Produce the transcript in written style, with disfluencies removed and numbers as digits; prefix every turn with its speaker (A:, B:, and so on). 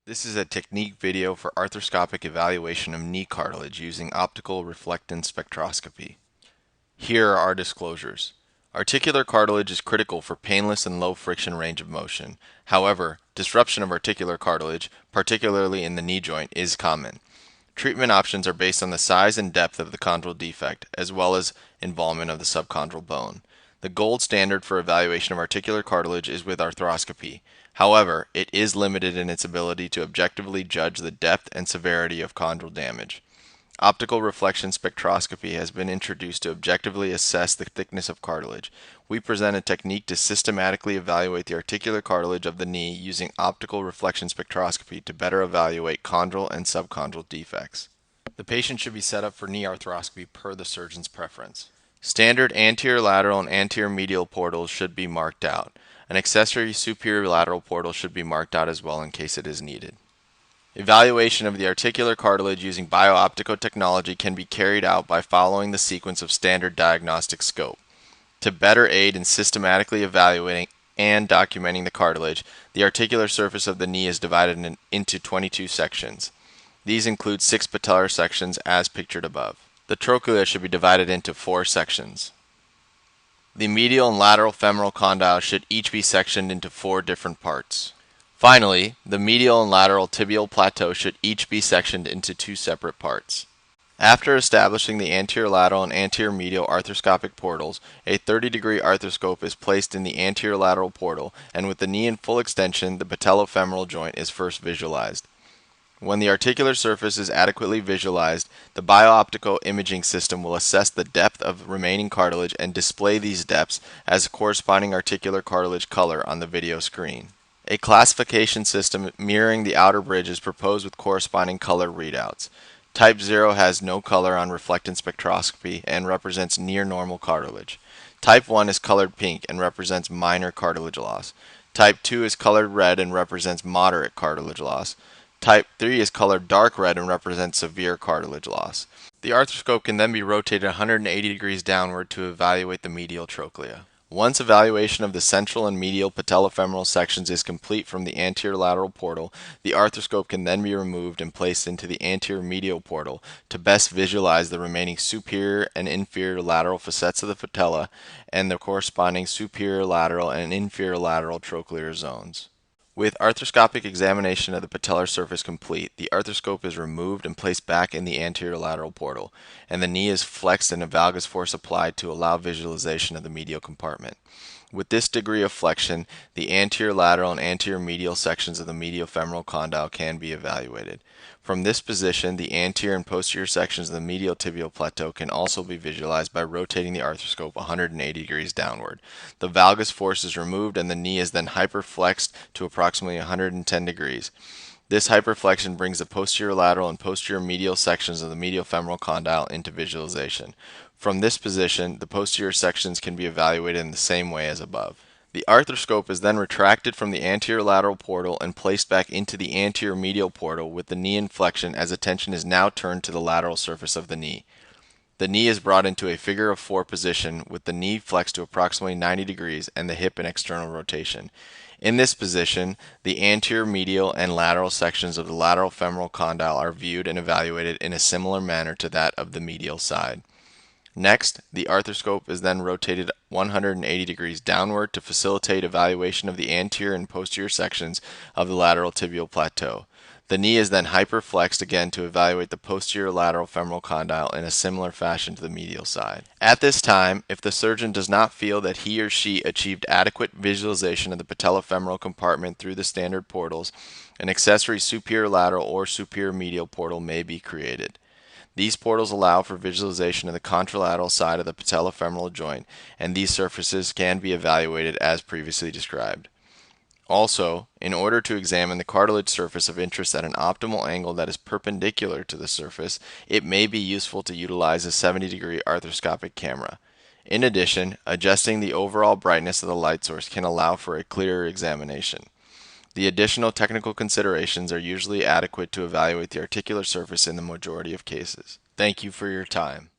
A: This is a technique video for arthroscopic evaluation of knee cartilage using optical reflectance spectroscopy. Here are our disclosures. Articular cartilage is critical for painless and low friction range of motion. However, disruption of articular cartilage, particularly in the knee joint, is common. Treatment options are based on the size and depth of the chondral defect, as well as involvement of the subchondral bone. The gold standard for evaluation of articular cartilage is with arthroscopy. However, it is limited in its ability to objectively judge the depth and severity of chondral damage. Optical reflection spectroscopy has been introduced to objectively assess the thickness of cartilage. We present a technique to systematically evaluate the articular cartilage of the knee using optical reflection spectroscopy to better evaluate chondral and subchondral defects. The patient should be set up for knee arthroscopy per the surgeon's preference. Standard anterior lateral and anterior medial portals should be marked out. An accessory superior lateral portal should be marked out as well in case it is needed. Evaluation of the articular cartilage using bio-optical technology can be carried out by following the sequence of standard diagnostic scope. To better aid in systematically evaluating and documenting the cartilage, the articular surface of the knee is divided into 22 sections. These include 6 patellar sections as pictured above. The trochlea should be divided into 4 sections. The medial and lateral femoral condyles should each be sectioned into 4 different parts. Finally, the medial and lateral tibial plateau should each be sectioned into 2 separate parts. After establishing the anterior lateral and anterior medial arthroscopic portals, a 30-degree arthroscope is placed in the anterior lateral portal, and with the knee in full extension, the patellofemoral joint is first visualized. When the articular surface is adequately visualized, the bio-optical imaging system will assess the depth of remaining cartilage and display these depths as a corresponding articular cartilage color on the video screen. A classification system mirroring the outer bridge is proposed with corresponding color readouts. Type 0 has no color on reflectance spectroscopy and represents near normal cartilage. Type 1 is colored pink and represents minor cartilage loss. Type 2 is colored red and represents moderate cartilage loss. Type 3 is colored dark red and represents severe cartilage loss. The arthroscope can then be rotated 180 degrees downward to evaluate the medial trochlea. Once evaluation of the central and medial patellofemoral sections is complete from the anterior lateral portal, the arthroscope can then be removed and placed into the anterior medial portal to best visualize the remaining superior and inferior lateral facets of the patella and the corresponding superior lateral and inferior lateral trochlear zones. With arthroscopic examination of the patellar surface complete, the arthroscope is removed and placed back in the anterior lateral portal, and the knee is flexed and a valgus force applied to allow visualization of the medial compartment. With this degree of flexion, the anterior lateral and anterior medial sections of the medial femoral condyle can be evaluated. From this position, the anterior and posterior sections of the medial tibial plateau can also be visualized by rotating the arthroscope 180 degrees downward. The valgus force is removed and the knee is then hyperflexed to approximately 110 degrees. This hyperflexion brings the posterior lateral and posterior medial sections of the medial femoral condyle into visualization. From this position, the posterior sections can be evaluated in the same way as above. The arthroscope is then retracted from the anterior lateral portal and placed back into the anterior medial portal with the knee in flexion as attention is now turned to the lateral surface of the knee. The knee is brought into a figure of 4 position with the knee flexed to approximately 90 degrees and the hip in external rotation. In this position, the anterior medial and lateral sections of the lateral femoral condyle are viewed and evaluated in a similar manner to that of the medial side. Next, the arthroscope is then rotated 180 degrees downward to facilitate evaluation of the anterior and posterior sections of the lateral tibial plateau. The knee is then hyperflexed again to evaluate the posterior lateral femoral condyle in a similar fashion to the medial side. At this time, if the surgeon does not feel that he or she achieved adequate visualization of the patellofemoral compartment through the standard portals, an accessory superior lateral or superior medial portal may be created. These portals allow for visualization of the contralateral side of the patellofemoral joint, and these surfaces can be evaluated as previously described. Also, in order to examine the cartilage surface of interest at an optimal angle that is perpendicular to the surface, it may be useful to utilize a 70-degree arthroscopic camera. In addition, adjusting the overall brightness of the light source can allow for a clearer examination. The additional technical considerations are usually adequate to evaluate the articular surface in the majority of cases. Thank you for your time.